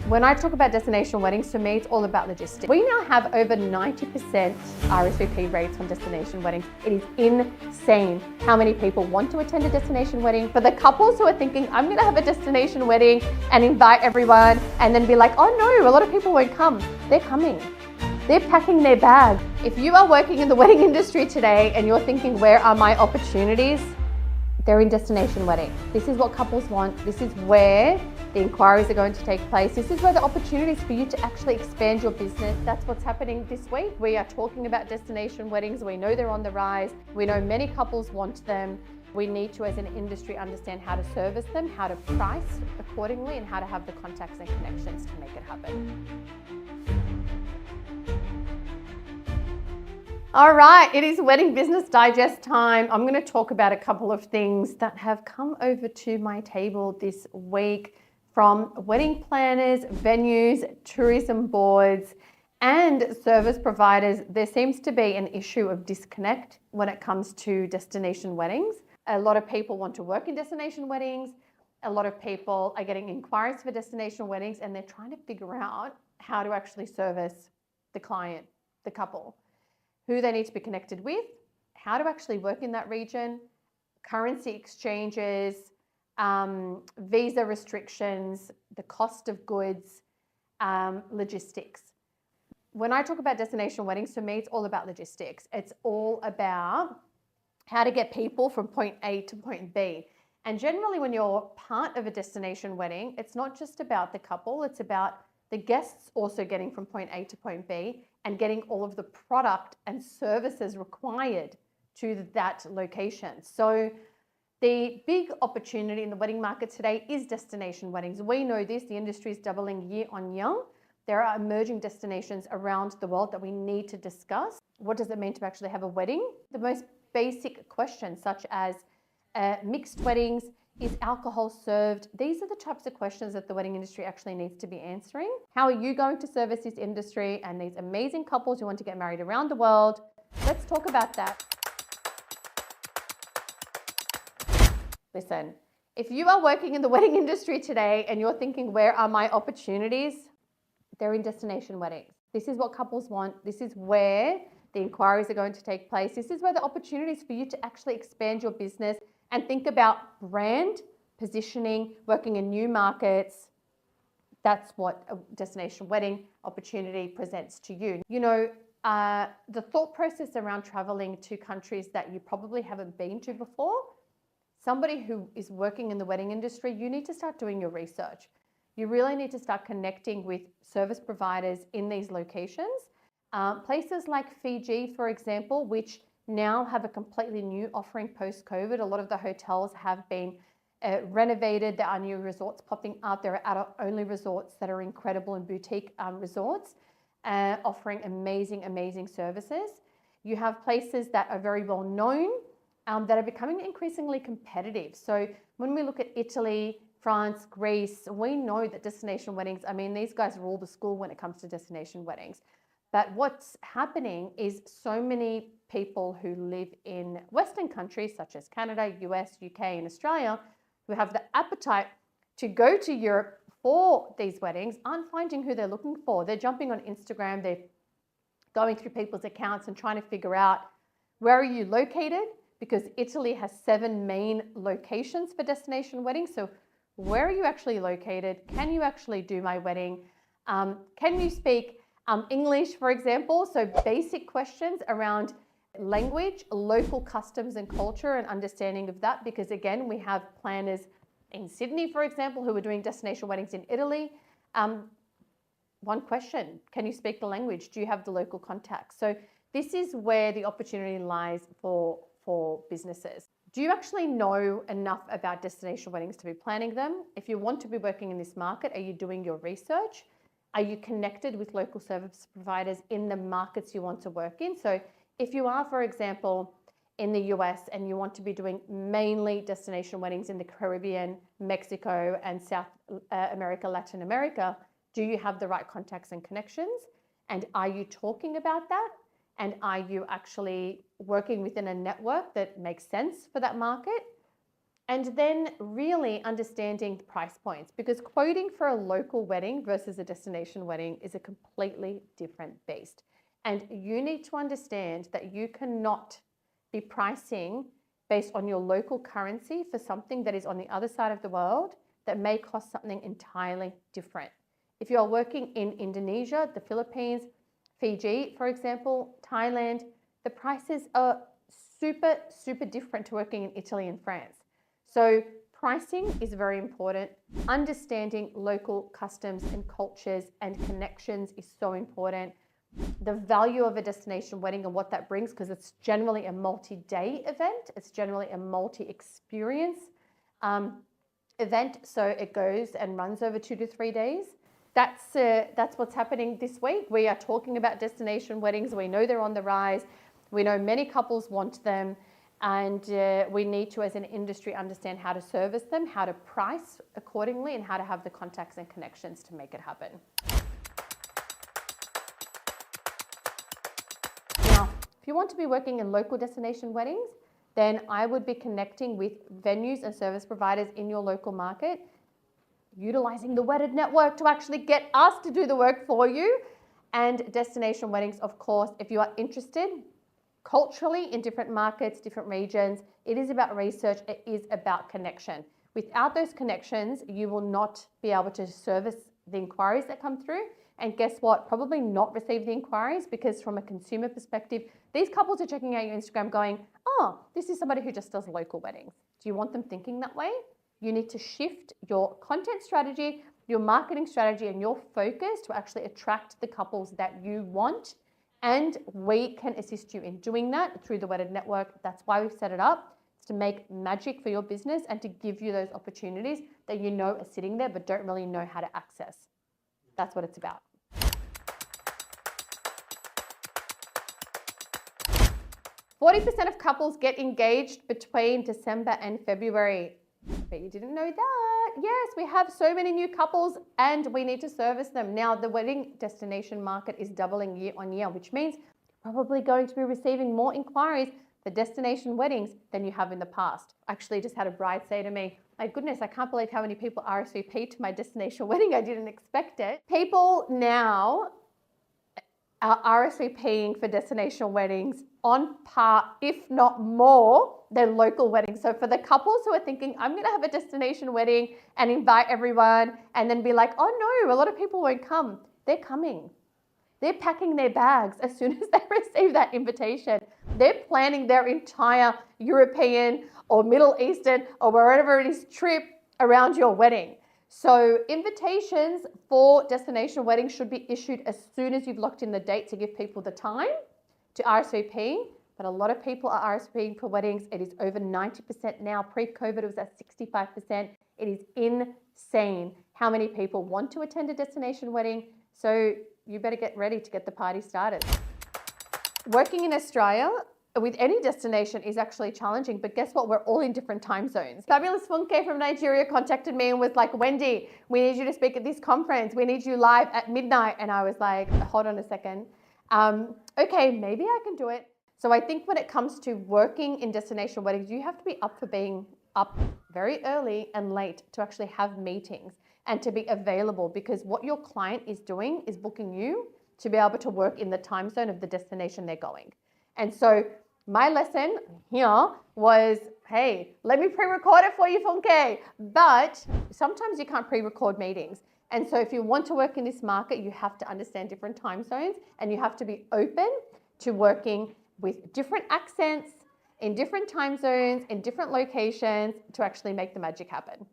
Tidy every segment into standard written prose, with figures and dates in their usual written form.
When I talk about destination weddings, for me, it's all about logistics. We now have over 90% RSVP rates on destination weddings. It is insane how many people want to attend a destination wedding. For the couples who are thinking, I'm gonna have a destination wedding and invite everyone and then be like, oh no, a lot of people won't come. They're coming. They're packing their bag. If you are working in the wedding industry today and you're thinking, where are my opportunities? They're in destination wedding. This is what couples want. This is where the inquiries are going to take place. This is where the opportunities for you to actually expand your business. That's what's happening this week. We are talking about destination weddings. We know they're on the rise. We know many couples want them. We need to, as an industry, understand how to service them, how to price accordingly, and how to have the contacts and connections to make it happen. All right, it is Wedding Business Digest time. I'm going to talk about a couple of things that have come over to my table this week from wedding planners, venues, tourism boards, and service providers. There seems to be an issue of disconnect when it comes to destination weddings. A lot of people want to work in destination weddings. A lot of people are getting inquiries for destination weddings, and they're trying to figure out how to actually service the client, the couple, who they need to be connected with, how to actually work in that region, currency exchanges, visa restrictions, the cost of goods, logistics. When I talk about destination weddings, for me, it's all about logistics. It's all about how to get people from point A to point B. And generally, when you're part of a destination wedding, it's not just about the couple, it's about the guests also getting from point A to point B and getting all of the product and services required to that location. So the big opportunity in the wedding market today is destination weddings. We know this, the industry is doubling year on year. There are emerging destinations around the world that we need to discuss. What does it mean to actually have a wedding? The most basic questions, such as mixed weddings, is alcohol served? These are the types of questions that the wedding industry actually needs to be answering. How are you going to service this industry and these amazing couples who want to get married around the world? Let's talk about that. Listen, if you are working in the wedding industry today and you're thinking, where are my opportunities? They're in destination weddings. This is what couples want. This is where the inquiries are going to take place. This is where the opportunities for you to actually expand your business and think about brand, positioning, working in new markets. That's what a destination wedding opportunity presents to you. You know, the thought process around traveling to countries that you probably haven't been to before, somebody who is working in the wedding industry, you need to start doing your research. You really need to start connecting with service providers in these locations. Places like Fiji, for example, which now have a completely new offering post-COVID. A lot of the hotels have been renovated. There are new resorts popping up. There are adult-only resorts that are incredible and boutique resorts offering amazing, amazing services. You have places that are very well known that are becoming increasingly competitive. So when we look at Italy, France, Greece, we know that destination weddings, I mean, these guys rule the school when it comes to destination weddings. But what's happening is so many people who live in Western countries such as Canada, US, UK, and Australia, who have the appetite to go to Europe for these weddings, aren't finding who they're looking for. They're jumping on Instagram, they're going through people's accounts and trying to figure out, where are you located? Because Italy has 7 main locations for destination weddings. So where are you actually located? Can you actually do my wedding? Can you speak English, for example? So basic questions around language, local customs and culture, and understanding of that, because again, we have planners in Sydney, for example, who are doing destination weddings in Italy. One question, can you speak the language? Do you have the local contacts? So this is where the opportunity lies for businesses. Do you actually know enough about destination weddings to be planning them? If you want to be working in this market, are you doing your research? Are you connected with local service providers in the markets you want to work in? So if you are, for example, in the US and you want to be doing mainly destination weddings in the Caribbean, Mexico, and South America, Latin America, do you have the right contacts and connections? And are you talking about that? And are you actually working within a network that makes sense for that market? And then really understanding the price points, because quoting for a local wedding versus a destination wedding is a completely different beast. And you need to understand that you cannot be pricing based on your local currency for something that is on the other side of the world that may cost something entirely different. If you are working in Indonesia, the Philippines, Fiji, for example, Thailand, the prices are super, super different to working in Italy and France. So pricing is very important. Understanding local customs and cultures and connections is so important. The value of a destination wedding and what that brings, because it's generally a multi-day event. It's generally a multi-experience event. So it goes and runs over 2 to 3 days. That's what's happening this week. We are talking about destination weddings. We know they're on the rise. We know many couples want them. And we need to, as an industry, understand how to service them, how to price accordingly, and how to have the contacts and connections to make it happen. Now, if you want to be working in local destination weddings, then I would be connecting with venues and service providers in your local market, utilizing the Wedded Network to actually get us to do the work for you. And destination weddings, of course, if you are interested, culturally in different markets, different regions, it is about research, it is about connection. Without those connections, you will not be able to service the inquiries that come through. And guess what? Probably not receive the inquiries, because from a consumer perspective, these couples are checking out your Instagram going, oh, this is somebody who just does local weddings. Do you want them thinking that way? You need to shift your content strategy, your marketing strategy, and your focus to actually attract the couples that you want. And we can assist you in doing that through the Wedded Network. That's why we've set it up. It's to make magic for your business and to give you those opportunities that you know are sitting there but don't really know how to access. That's what it's about. %40 of couples get engaged between December and February. I bet you didn't know that. Yes, we have so many new couples and we need to service them. Now, the wedding destination market is doubling year on year, which means you're probably going to be receiving more inquiries for destination weddings than you have in the past. I actually just had a bride say to me, my goodness, I can't believe how many people RSVP to my destination wedding. I didn't expect it. People now are RSVPing for destination weddings on par, if not more, than local weddings. So for the couples who are thinking, I'm going to have a destination wedding and invite everyone and then be like, oh no, a lot of people won't come. They're coming. They're packing their bags as soon as they receive that invitation. They're planning their entire European or Middle Eastern or wherever it is trip around your wedding. So invitations for destination weddings should be issued as soon as you've locked in the date to give people the time to RSVP. But a lot of people are RSVPing for weddings. It is over 90% now. Pre-COVID, it was at 65%. It is insane how many people want to attend a destination wedding. So you better get ready to get the party started. Working in Australia with any destination is actually challenging, but guess what? We're all in different time zones. Fabulous Funke from Nigeria contacted me and was like, Wendy, we need you to speak at this conference. We need you live at midnight. And I was like, hold on a second. Okay, maybe I can do it. So I think when it comes to working in destination weddings, you have to be up for being up very early and late to actually have meetings and to be available, because what your client is doing is booking you to be able to work in the time zone of the destination they're going. And so my lesson here was, hey, let me pre-record it for you, Funke. But sometimes you can't pre-record meetings. And so if you want to work in this market, you have to understand different time zones and you have to be open to working with different accents, in different time zones, in different locations to actually make the magic happen.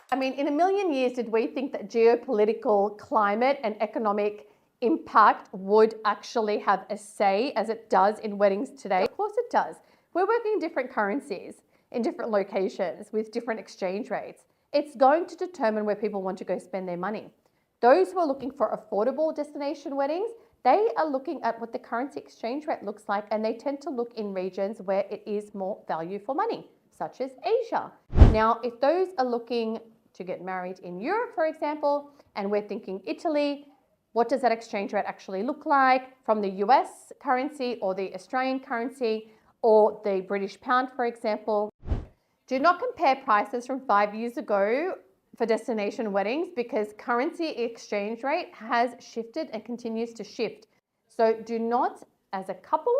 I mean, in a million years, did we think that geopolitical, climate, and economic impact would actually have a say as it does in weddings today? Of course it does. We're working in different currencies, in different locations, with different exchange rates. It's going to determine where people want to go spend their money. Those who are looking for affordable destination weddings, they are looking at what the currency exchange rate looks like, and they tend to look in regions where it is more value for money, such as Asia. Now, if those are looking to get married in Europe, for example, and we're thinking Italy, what does that exchange rate actually look like from the US currency or the Australian currency? or the British pound, for example. Do not compare prices from 5 years ago for destination weddings because currency exchange rate has shifted and continues to shift. So do not, as a couple,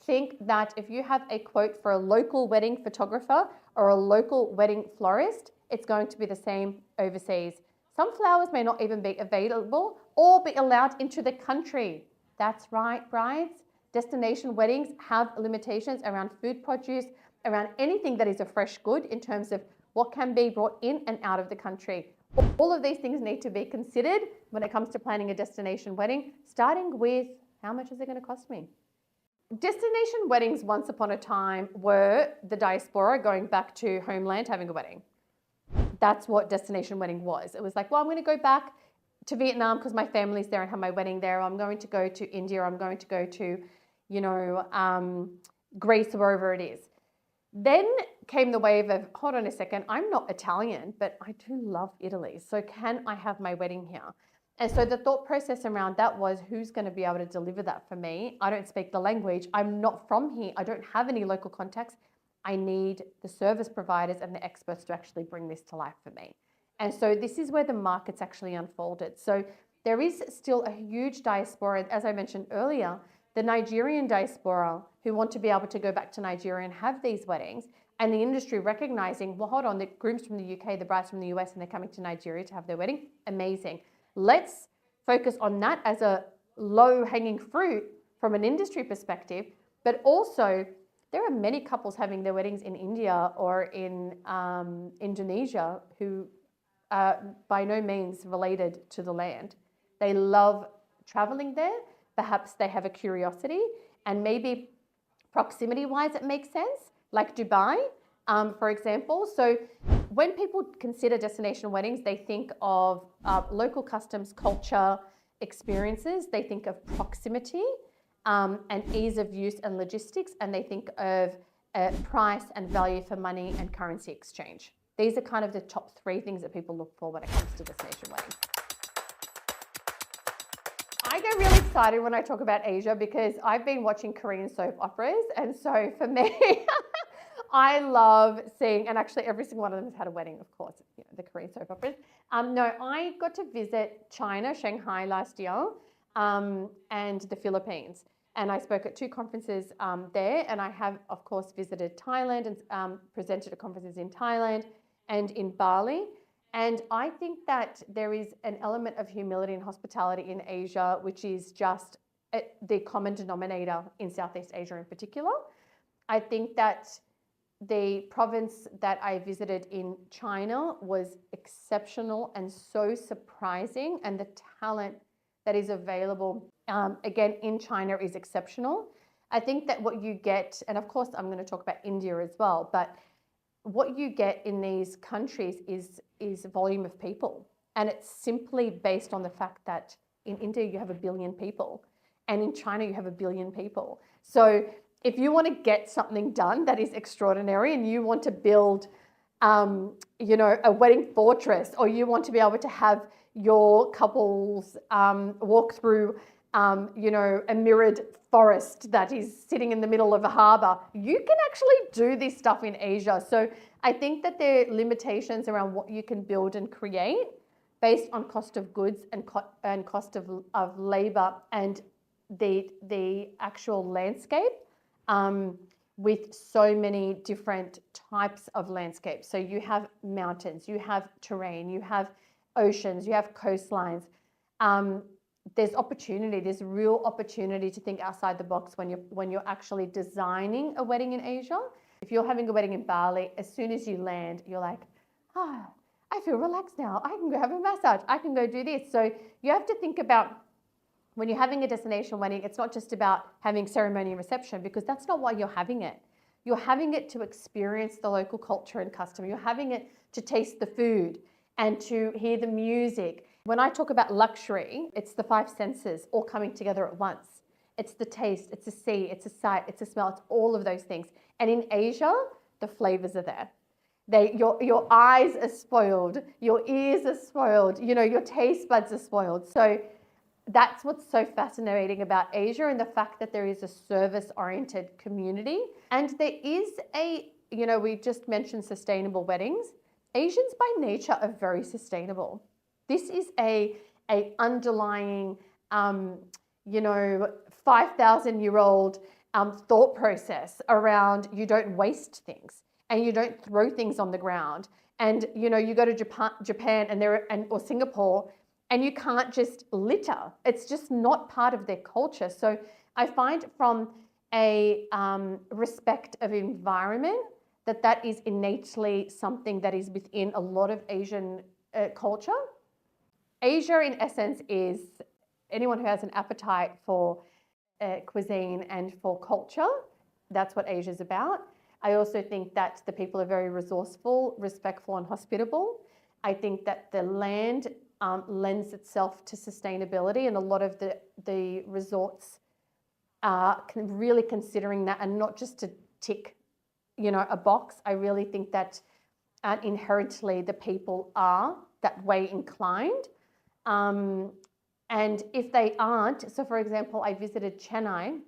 think that if you have a quote for a local wedding photographer or a local wedding florist, it's going to be the same overseas. Some flowers may not even be available or be allowed into the country. That's right, brides. Destination weddings have limitations around food produce, around anything that is a fresh good in terms of what can be brought in and out of the country. All of these things need to be considered when it comes to planning a destination wedding, starting with how much is it going to cost me? Destination weddings once upon a time were the diaspora going back to homeland having a wedding. That's what destination wedding was. It was like, well, I'm going to go back to Vietnam because my family's there and have my wedding there. I'm going to go to India. I'm going to go to, Greece or wherever it is. Then came the wave of, hold on a second, I'm not Italian, but I do love Italy. So can I have my wedding here? And so the thought process around that was, who's going to be able to deliver that for me? I don't speak the language. I'm not from here. I don't have any local contacts. I need the service providers and the experts to actually bring this to life for me. And so this is where the market's actually unfolded. So there is still a huge diaspora. As I mentioned earlier, the Nigerian diaspora who want to be able to go back to Nigeria and have these weddings, and the industry recognizing, well, hold on, the grooms from the UK, the brides from the US, and they're coming to Nigeria to have their wedding. Amazing. Let's focus on that as a low-hanging fruit from an industry perspective, but also there are many couples having their weddings in India or in Indonesia who are by no means related to the land. They love traveling there. Perhaps they have a curiosity, and maybe proximity-wise it makes sense, like Dubai, for example. So when people consider destination weddings, they think of local customs, culture, experiences. They think of proximity and ease of use and logistics, and they think of price and value for money and currency exchange. These are kind of the top 3 things that people look for when it comes to destination weddings. I get really excited when I talk about Asia because I've been watching Korean soap operas, and so for me, I love seeing, and actually every single one of them has had a wedding, of course, the Korean soap operas. No, I got to visit China, Shanghai last year, and the Philippines. And I spoke at 2 conferences there, and I have, of course, visited Thailand and presented at conferences in Thailand and in Bali. And I think that there is an element of humility and hospitality in Asia, which is just the common denominator in Southeast Asia in particular. I think that the province that I visited in China was exceptional and so surprising, and the talent that is available, again, in China is exceptional. I think that what you get, and of course I'm going to talk about India as well, but what you get in these countries is volume of people. And it's simply based on the fact that in India you have 1 billion people, and in China you have 1 billion people. So if you want to get something done that is extraordinary, and you want to build, a wedding fortress, or you want to be able to have your couples walk through, a mirrored forest that is sitting in the middle of a harbour, you can actually do this stuff in Asia. So I think that there are limitations around what you can build and create based on cost of goods and cost of labour and the actual landscape, with so many different types of landscapes. So you have mountains, you have terrain, you have oceans, you have coastlines. There's opportunity, there's real opportunity to think outside the box when you're actually designing a wedding in Asia. If you're having a wedding in Bali, as soon as you land, you're like, I feel relaxed now. I can go have a massage. I can go do this. So you have to think about, when you're having a destination wedding, it's not just about having ceremony and reception, because that's not why you're having it. You're having it to experience the local culture and custom. You're having it to taste the food and to hear the music. When I talk about luxury, it's the 5 senses all coming together at once. It's the taste, it's a see, it's a sight, it's a smell, it's all of those things. And in Asia, the flavors are there. Your eyes are spoiled, your ears are spoiled, your taste buds are spoiled. So that's what's so fascinating about Asia, and the fact that there is a service-oriented community. And there is we just mentioned sustainable weddings. Asians by nature are very sustainable. This is a underlying, 5,000-year-old thought process around you don't waste things and you don't throw things on the ground. And, you go to Japan or Singapore, and you can't just litter. It's just not part of their culture. So I find from a respect of environment that is innately something that is within a lot of Asian culture. Asia, in essence, is anyone who has an appetite for cuisine and for culture. That's what Asia is about. I also think that the people are very resourceful, respectful, and hospitable. I think that the land lends itself to sustainability, and a lot of the resorts are really considering that, and not just to tick, a box. I really think that inherently the people are that way inclined. And if they aren't, so for example, I visited Chennai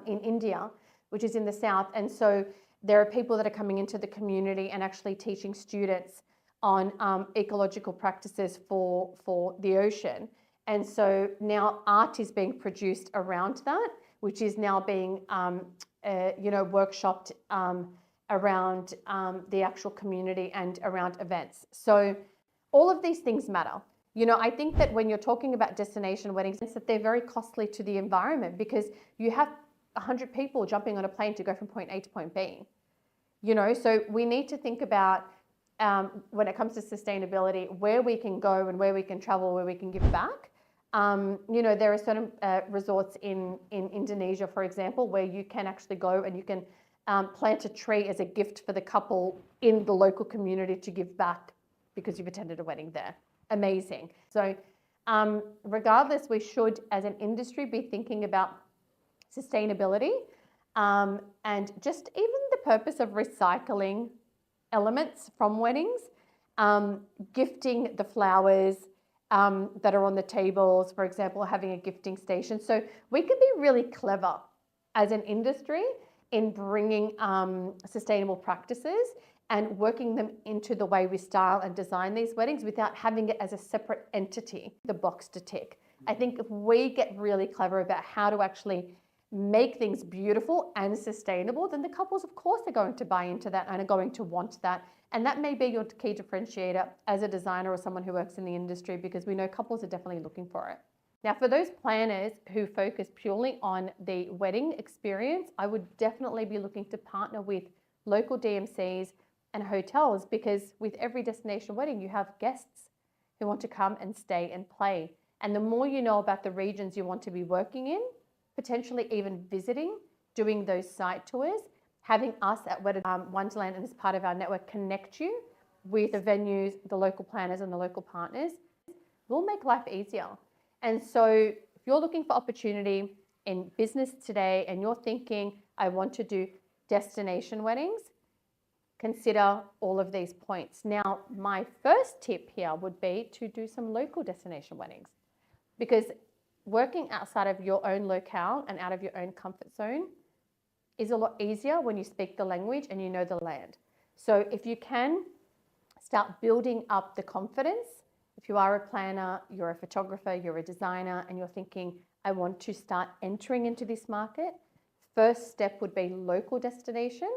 in India, which is in the south. And so there are people that are coming into the community and actually teaching students on ecological practices for the ocean. And so now art is being produced around that, which is now being, workshopped around the actual community and around events. So all of these things matter. I think that when you're talking about destination weddings, that they're very costly to the environment, because you have 100 people jumping on a plane to go from point A to point B. So we need to think about, when it comes to sustainability, where we can go and where we can travel, where we can give back. There are certain resorts in Indonesia, for example, where you can actually go and you can plant a tree as a gift for the couple in the local community to give back because you've attended a wedding there. Amazing. So regardless, we should, as an industry, be thinking about sustainability and just even the purpose of recycling elements from weddings, gifting the flowers that are on the tables, for example, having a gifting station. So we can be really clever as an industry in bringing sustainable practices and working them into the way we style and design these weddings without having it as a separate entity, the box to tick. I think if we get really clever about how to actually make things beautiful and sustainable, then the couples, of course, are going to buy into that and are going to want that. And that may be your key differentiator as a designer or someone who works in the industry, because we know couples are definitely looking for it. Now, for those planners who focus purely on the wedding experience, I would definitely be looking to partner with local DMCs and hotels, because with every destination wedding, you have guests who want to come and stay and play. And the more you know about the regions you want to be working in, potentially even visiting, doing those site tours, having us at Wedded Wonderland and as part of our network connect you with the venues, the local planners and the local partners, will make life easier. And so if you're looking for opportunity in business today and you're thinking, I want to do destination weddings, consider all of these points. Now, my first tip here would be to do some local destination weddings, because working outside of your own locale and out of your own comfort zone is a lot easier when you speak the language and you know the land. So if you can start building up the confidence, if you are a planner, you're a photographer, you're a designer, and you're thinking, I want to start entering into this market, first step would be local destination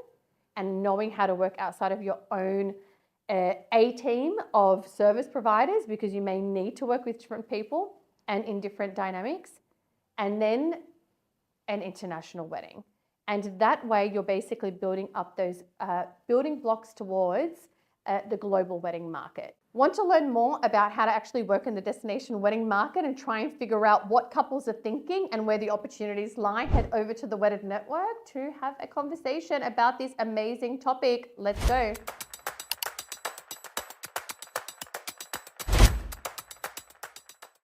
and knowing how to work outside of your own A team of service providers, because you may need to work with different people and in different dynamics, and then an international wedding. And that way you're basically building up those building blocks towards the global wedding market. Want to learn more about how to actually work in the destination wedding market and try and figure out what couples are thinking and where the opportunities lie? Head over to the Wedded Network to have a conversation about this amazing topic. Let's go.